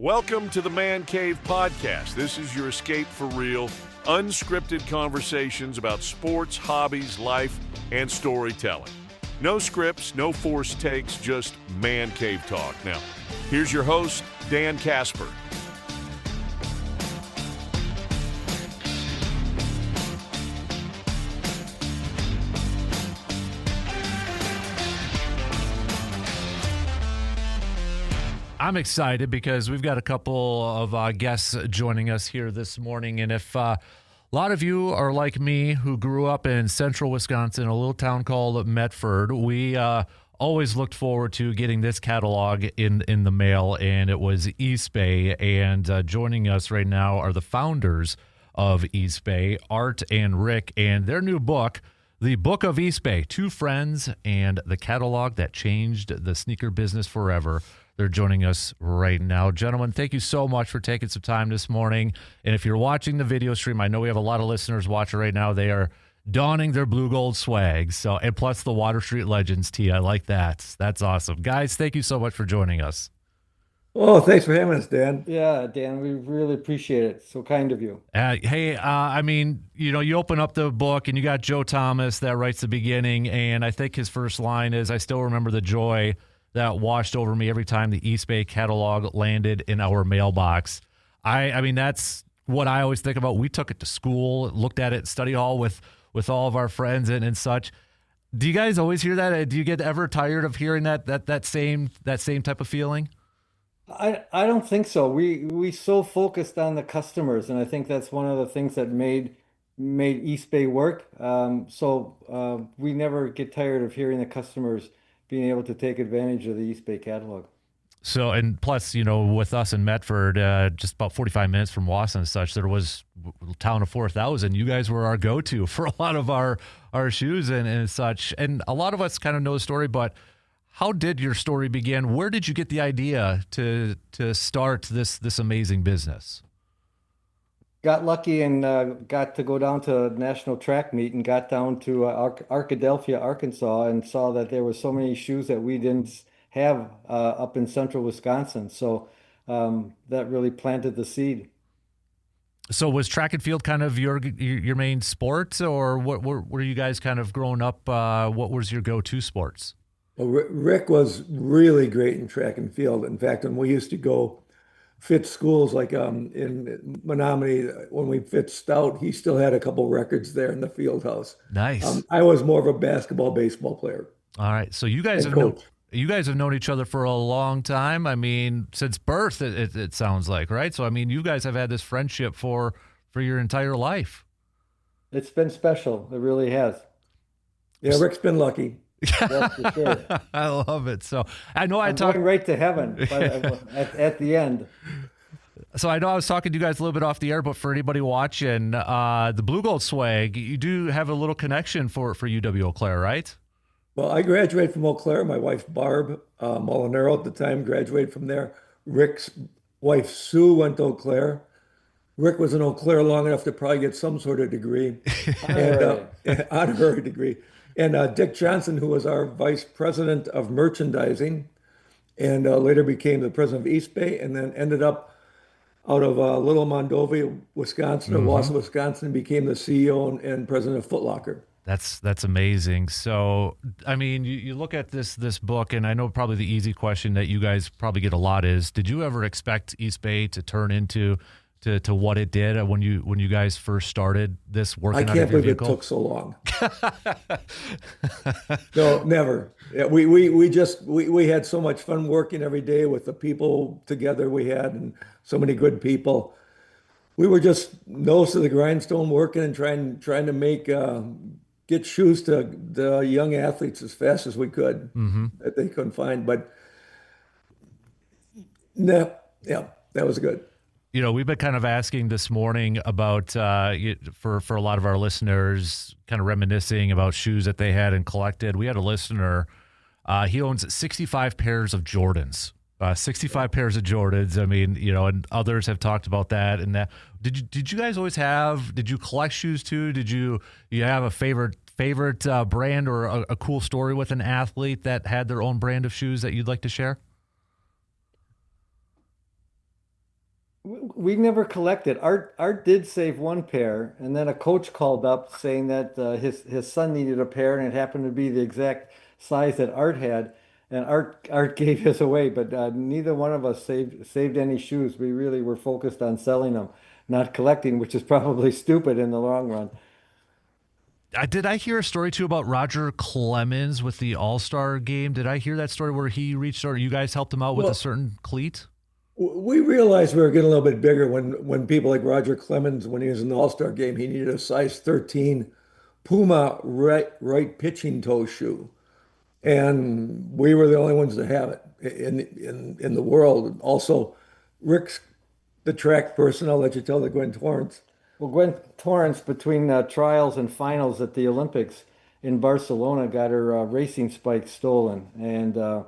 Welcome to the Man Cave Podcast. This is your escape for real, unscripted conversations about sports, hobbies, life, and storytelling. No scripts, no forced takes, just Man Cave talk. Now, here's your host, Dan Casper. I'm excited because we've got a couple of guests joining us here this morning. And if a lot of you are like me who grew up in central Wisconsin, a little town called Medford, we always looked forward to getting this catalog in the mail, and it was Eastbay. And joining us right now are the founders of Eastbay, Art and Rick, and their new book, the Book of Eastbay, Two Friends and the Catalog That Changed the Sneaker Business Forever. They're joining us right now. Gentlemen, thank you so much for taking some time this morning. And if you're watching the video stream, I know we have a lot of listeners watching right now. They are donning their blue gold swag. So, and plus the Water Street Legends tee. I like that. That's awesome. Guys, thank you so much for joining us. Oh, thanks for having us, Dan. Yeah, Dan, we really appreciate it. So kind of you. Hey, I mean, you open up the book and you got Joe Thomas that writes the beginning. And I think his first line is, "I still remember the joy that washed over me every time the Eastbay catalog landed in our mailbox." I mean, that's what I always think about. We took it to school, looked at it, study hall with all of our friends and such. Do you guys always hear that? Do you get ever tired of hearing that same type of feeling? I don't think so. We so focused on the customers, and I think that's one of the things that made Eastbay work. We never get tired of hearing the customers being able to take advantage of the Eastbay catalog. So, and plus, with us in Medford, just about 45 minutes from Wausau and such, there was a town of 4,000. You guys were our go-to for a lot of our shoes and such. And a lot of us kind of know the story, but how did your story begin? Where did you get the idea to start this amazing business? Got lucky and got to go down to a national track meet and got down to Arkadelphia, Arkansas, and saw that there were so many shoes that we didn't have up in central Wisconsin. So that really planted the seed. So was track and field kind of your main sport, or what were you guys kind of growing up? What was your go-to sports? Well, Rick was really great in track and field. In fact, when we used to go fit schools like in Menominee, when we fit stout, he still had a couple records there in the field house. Nice. I was more of a baseball player. All right. So you guys have known each other for a long time. I mean, since birth, it sounds like, right? So I mean, you guys have had this friendship for your entire life. It's been special. It really has. Yeah, Rick's been lucky. That's for sure. I love it. So I know I'm going right to heaven at the end. So I know I was talking to you guys a little bit off the air, but for anybody watching, the Blue Gold swag, you do have a little connection for UW Eau Claire, right? Well, I graduated from Eau Claire. My wife, Barb Molinaro at the time, graduated from there. Rick's wife, Sue, went to Eau Claire. Rick was in Eau Claire long enough to probably get some sort of degree, honorary degree. And Dick Johnson, who was our vice president of merchandising and later became the president of Eastbay, and then ended up out of Little Mondovi, Wisconsin, or Wausau, Wisconsin, became the CEO and president of Foot Locker. That's amazing. So, I mean, you look at this book, and I know probably the easy question that you guys probably get a lot is, did you ever expect Eastbay to turn into to what it did when you guys first started this working on your vehicle? I can't believe it took so long. No, never. Yeah, we had so much fun working every day with the people together we had, and so many good people. We were just nose to the grindstone working and trying to get shoes to the young athletes as fast as we could that they couldn't find. But no, yeah, that was good. We've been kind of asking this morning about, for a lot of our listeners, kind of reminiscing about shoes that they had and collected. We had a listener, he owns 65 pairs of Jordans. 65 pairs of Jordans. I mean, and others have talked about that. And that. Did you guys always did you collect shoes too? Did you have a favorite brand or a cool story with an athlete that had their own brand of shoes that you'd like to share? We never collected. Art did save one pair, and then a coach called up saying that his son needed a pair, and it happened to be the exact size that Art had, and Art gave his away. But neither one of us saved any shoes. We really were focused on selling them, not collecting, which is probably stupid in the long run. Did I hear a story too about Roger Clemens with the All-Star game? Did I hear that story where he reached or you guys helped him out with a Well, certain cleat? we realized we were getting a little bit bigger when people like Roger Clemens, when he was in the All-Star game, he needed a size 13 Puma right pitching toe shoe. And we were the only ones to have it in the world. Also, Rick's the track person. I'll let you tell the Gwen Torrance. Well, Gwen Torrance, between trials and finals at the Olympics in Barcelona, got her racing spikes stolen, and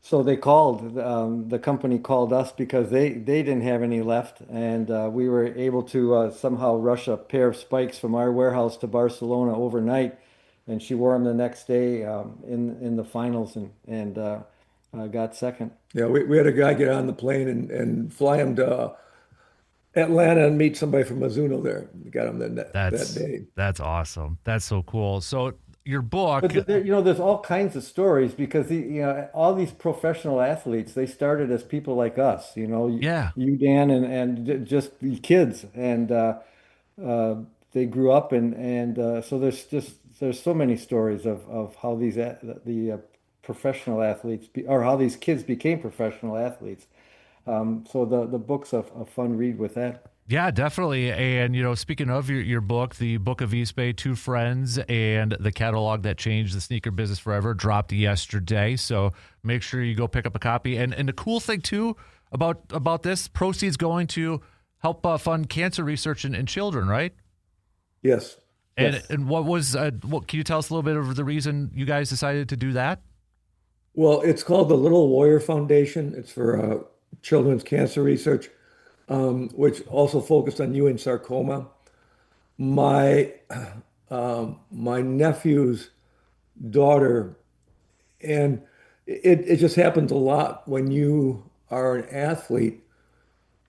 so they called, the company called us because they didn't have any left, and we were able to somehow rush a pair of spikes from our warehouse to Barcelona overnight, and she wore them the next day in the finals and got second. Yeah, we had a guy get on the plane and fly him to Atlanta and meet somebody from Mizuno there. We got him that day. That's awesome. That's so cool. So your book, But there's all kinds of stories because all these professional athletes, they started as people like us. yeah. You, Dan, and just the kids, and they grew up, and so there's so many stories of how the professional athletes or how these kids became professional athletes. So the book's a fun read with that. Yeah, definitely. And, speaking of your book, the Book of Eastbay, Two Friends, and the Catalog That Changed the Sneaker Business Forever dropped yesterday. So make sure you go pick up a copy. And the cool thing, too, about this, proceeds going to help fund cancer research in children, right? Yes. And Yes. and what can you tell us a little bit of the reason you guys decided to do that? Well, it's called the Little Warrior Foundation. It's for children's cancer research, which also focused on Ewing sarcoma. My my nephew's daughter, and it just happens a lot when you are an athlete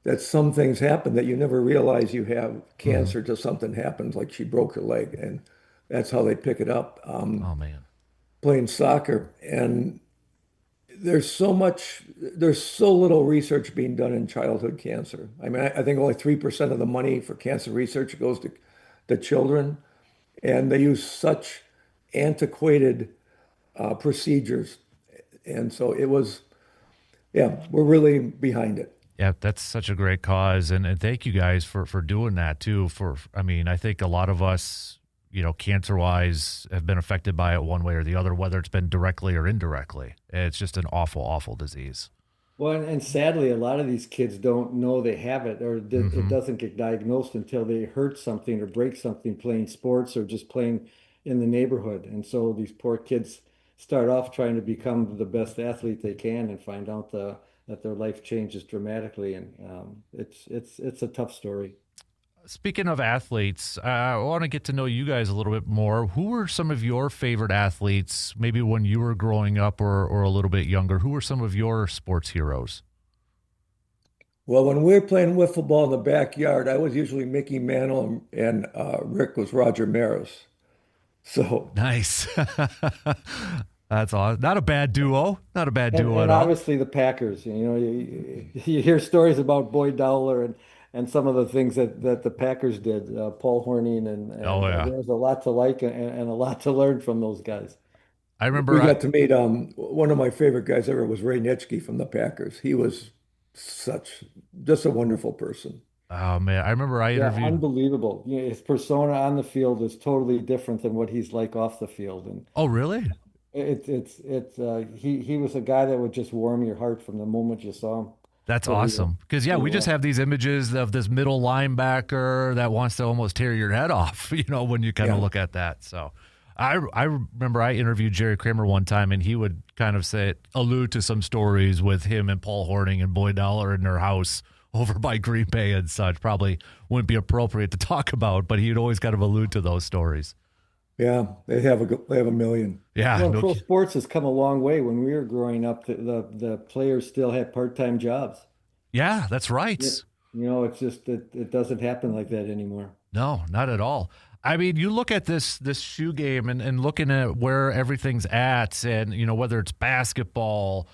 that some things happen that you never realize you have cancer till something happens, like she broke her leg, and that's how they pick it up. Oh, man. Playing soccer, and there's so little research being done in childhood cancer. I mean, I think only 3% of the money for cancer research goes to the children, and they use such antiquated procedures. And so yeah, we're really behind it. Yeah, that's such a great cause. And thank you guys for doing that, too. I think a lot of us, cancer-wise, have been affected by it one way or the other, whether it's been directly or indirectly. It's just an awful, awful disease. Well, and sadly, a lot of these kids don't know they have it, or it Hmm. doesn't get diagnosed until they hurt something or break something playing sports or just playing in the neighborhood. And so these poor kids start off trying to become the best athlete they can and find out that their life changes dramatically. And it's a tough story. Speaking of athletes, I want to get to know you guys a little bit more. Who were some of your favorite athletes, maybe when you were growing up or a little bit younger? Who were some of your sports heroes? Well, when we were playing wiffle ball in the backyard, I was usually Mickey Mantle, and Rick was Roger Maris. So Nice. That's awesome. Not a bad duo. Not a bad duo And at all. obviously the Packers, you hear stories about Boyd Dowler and some of the things that the Packers did, Paul Hornung, Oh, yeah. there's a lot to like and a lot to learn from those guys. I we remember. got to meet one of my favorite guys ever was Ray Nitschke from the Packers. He was just a wonderful person. Oh, man. I remember I Yeah, interviewed. unbelievable. His persona on the field is totally different than what he's like off the field, and Oh, really? he was a guy that would just warm your heart from the moment you saw him. That's So he- awesome. Because, yeah, we just have these images of this middle linebacker that wants to almost tear your head off, when you kind of Yeah. look at that. So I remember I interviewed Jerry Kramer one time, and he would kind of allude to some stories with him and Paul Hornung and Boyd Dowler in their house over by Green Bay and such. Probably wouldn't be appropriate to talk about, but he'd always kind of allude to those stories. Yeah, they have a million. Yeah. Well, no pro ki- sports has come a long way. When we were growing up, the players still had part-time jobs. yeah, that's right. It's just it doesn't happen like that anymore. No, not at all. I mean, you look at this shoe game and looking at where everything's at, and whether it's basketball,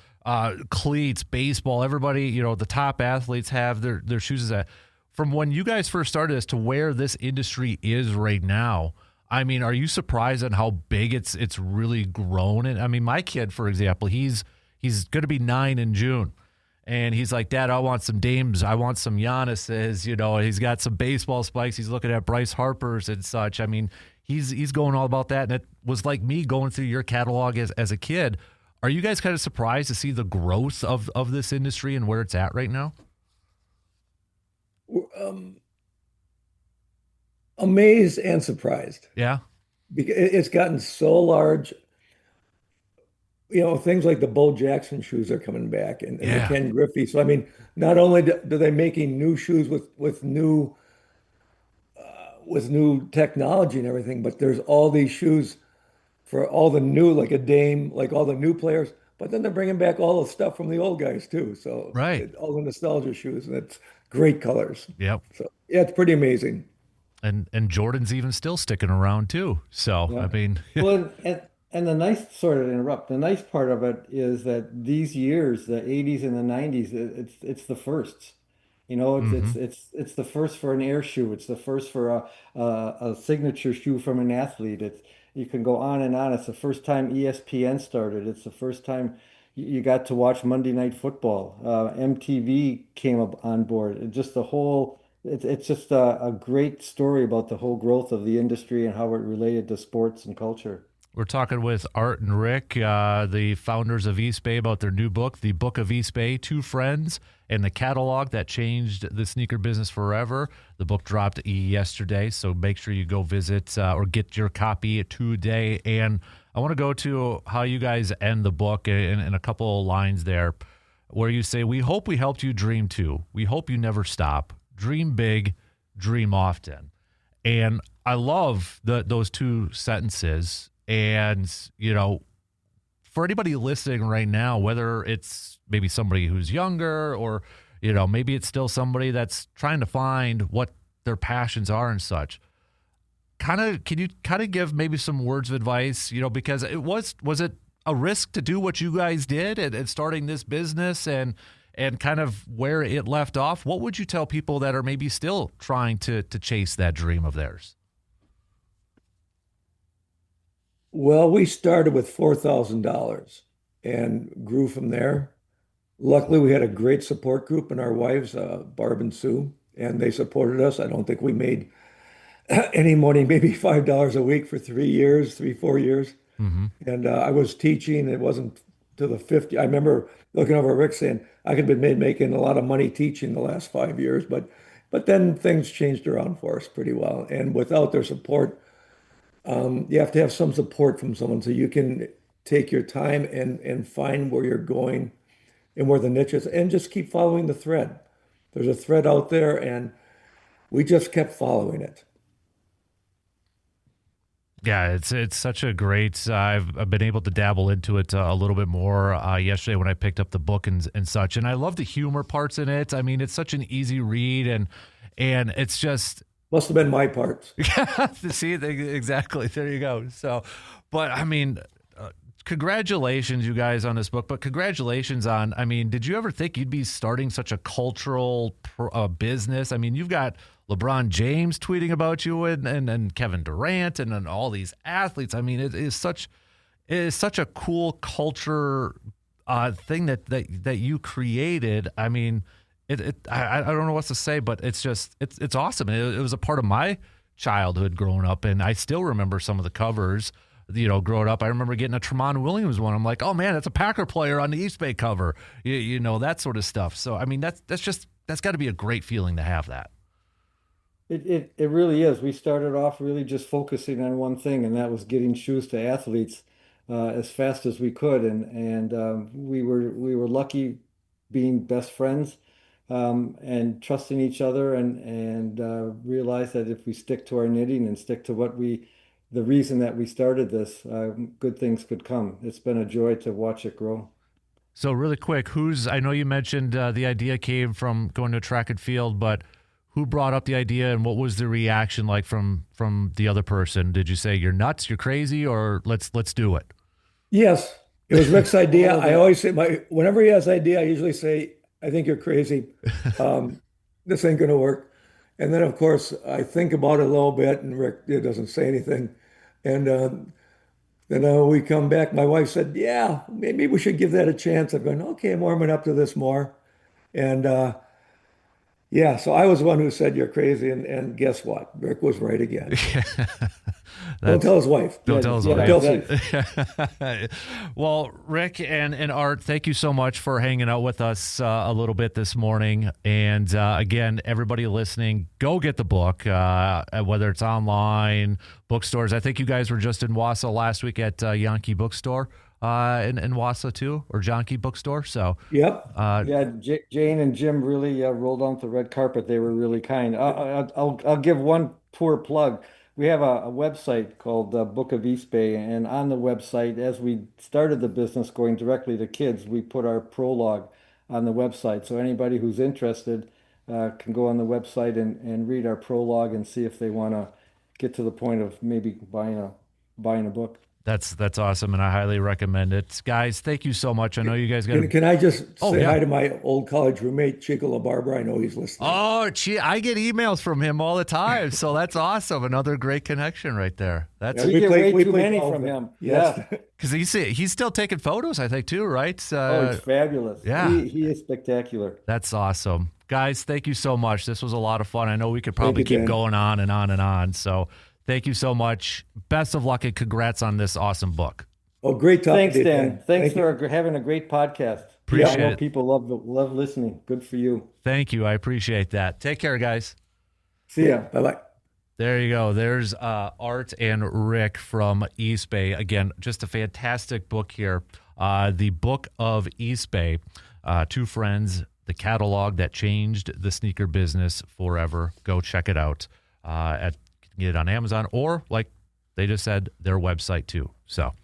cleats, baseball, everybody, the top athletes have their shoes at. From when you guys first started this to where this industry is right now, I mean, are you surprised at how big it's really grown? And I mean, my kid, for example, he's going to be 9 in June. And he's like, Dad, I want some Dames. I want some Giannis's. He's got some baseball spikes. He's looking at Bryce Harper's and such. I mean, he's going all about that. And it was like me going through your catalog as a kid. Are you guys kind of surprised to see the growth of this industry and where it's at right now? Amazed and surprised Yeah. because it's gotten so large. Things like the Bo Jackson shoes are coming back and the Yeah. Ken Griffey. So, I mean, not only do they making new shoes with new technology and everything, but there's all these shoes for all the new, like a Dame, like all the new players. But then they're bringing back all the stuff from the old guys too. So Right. all the nostalgia shoes, and it's great colors. Yep. So yeah, it's pretty amazing. And Jordan's even still sticking around too. So, I Yeah. mean, Well, and the nice, sort of interrupt, the nice part of it is that these years, the 80s and the 90s, it's the firsts. It's mhm. it's the first for an air shoe. It's the first for a signature shoe from an athlete. It's You can go on and on. It's the first time ESPN started. It's the first time you got to watch Monday Night Football. MTV came up on board. Just the whole. It's just a great story about the whole growth of the industry and how it related to sports and culture. We're talking with Art and Rick, the founders of Eastbay, about their new book, The Book of Eastbay, Two Friends and the Catalog That Changed the Sneaker Business Forever. The book dropped yesterday, so make sure you go visit or get your copy today. And I want to go to how you guys end the book in a couple of lines there where you say, we hope we helped you dream too. We hope you never stop. Dream big, dream often. And I love those two sentences. And, for anybody listening right now, whether it's maybe somebody who's younger or, maybe it's still somebody that's trying to find what their passions are and such, can you kind of give maybe some words of advice, because was it a risk to do what you guys did and starting this business and kind of where it left off? What would you tell people that are maybe still trying to chase that dream of theirs? Well, we started with $4,000 and grew from there. Luckily, we had a great support group and our wives, Barb and Sue, and they supported us. I don't think we made any money, maybe $5 a week for 3 years, 4 years. Mm-hmm. And I was teaching. It wasn't to the 50. I remember looking over at Rick saying I could have been making a lot of money teaching the last 5 years, but then things changed around for us pretty well. And without their support, you have to have some support from someone so you can take your time and find where you're going and where the niche is and just keep following the thread. There's a thread out there and we just kept following it. Yeah, it's such a great. I've been able to dabble into it a little bit more yesterday when I picked up the book and such, and I love the humor parts in it. I mean, it's such an easy read, and it's just Must have been my parts. see exactly. There you go. So, but I mean, congratulations, you guys, on this book. But congratulations on. I mean, did you ever think you'd be starting such a cultural business? I mean, you've got LeBron James tweeting about you and Kevin Durant and all these athletes. I mean, it is such a cool culture thing that you created. I mean, I don't know what to say, but it's awesome. It was a part of my childhood growing up, and I still remember some of the covers. Growing up, I remember getting a Tremont Williams one. I'm like, oh man, that's a Packer player on the Eastbay cover. That sort of stuff. So I mean, that's got to be a great feeling to have that. It really is. We started off really just focusing on one thing, and that was getting shoes to athletes as fast as we could, and we were lucky being best friends and trusting each other, and realized that if we stick to our knitting and stick to the reason that we started this, good things could come. It's been a joy to watch it grow. So really quick, I know you mentioned the idea came from going to track and field, but who brought up the idea and what was the reaction like from the other person? Did you say, you're nuts, you're crazy, or let's do it? Yes, it was Rick's idea. I always say whenever he has idea, I usually say, I think you're crazy. This ain't gonna work. And then of course I think about it a little bit and Rick doesn't say anything. And then we come back. My wife said, yeah, maybe we should give that a chance. I'm going, okay, I'm warming up to this more. And yeah, so I was the one who said you're crazy, and guess what? Rick was right again. Don't tell his wife. Don't tell his wife. Don't tell Steve. Well, Rick and Art, thank you so much for hanging out with us a little bit this morning. And again, everybody listening, go get the book, whether it's online, bookstores. I think you guys were just in Wausau last week at Yankee Bookstore. In Wausau too, or Jonky Bookstore. So Yep. Yeah, Jane and Jim really rolled on the red carpet. They were really kind. I'll give one poor plug. We have a website called Book of Eastbay, and on the website, as we started the business going directly to kids, we put our prologue on the website. So anybody who's interested can go on the website and read our prologue and see if they want to get to the point of maybe buying a book. That's awesome, and I highly recommend it. Guys, thank you so much. I know you guys got. Can I just say hi to my old college roommate, Chico LaBarbera? I know he's listening. Oh, I get emails from him all the time, so that's awesome. Another great connection right there. That's we get way too many from him. Yes. Yeah, because he's still taking photos, I think, too, right? it's fabulous. Yeah, he is spectacular. That's awesome, guys. Thank you so much. This was a lot of fun. I know we could probably keep going on and on and on. So. Thank you so much. Best of luck and congrats on this awesome book. Oh, great talking Thanks, to you, Dan. Thanks for having a great podcast. Appreciate I know it. people love listening. Good for you. Thank you. I appreciate that. Take care, guys. See ya. Bye-bye. There you go. There's Art and Rick from Eastbay. Again, just a fantastic book here. The Book of Eastbay, Two Friends, the catalog that changed the sneaker business forever. Go check it out get it on Amazon or, like they just said, their website too. So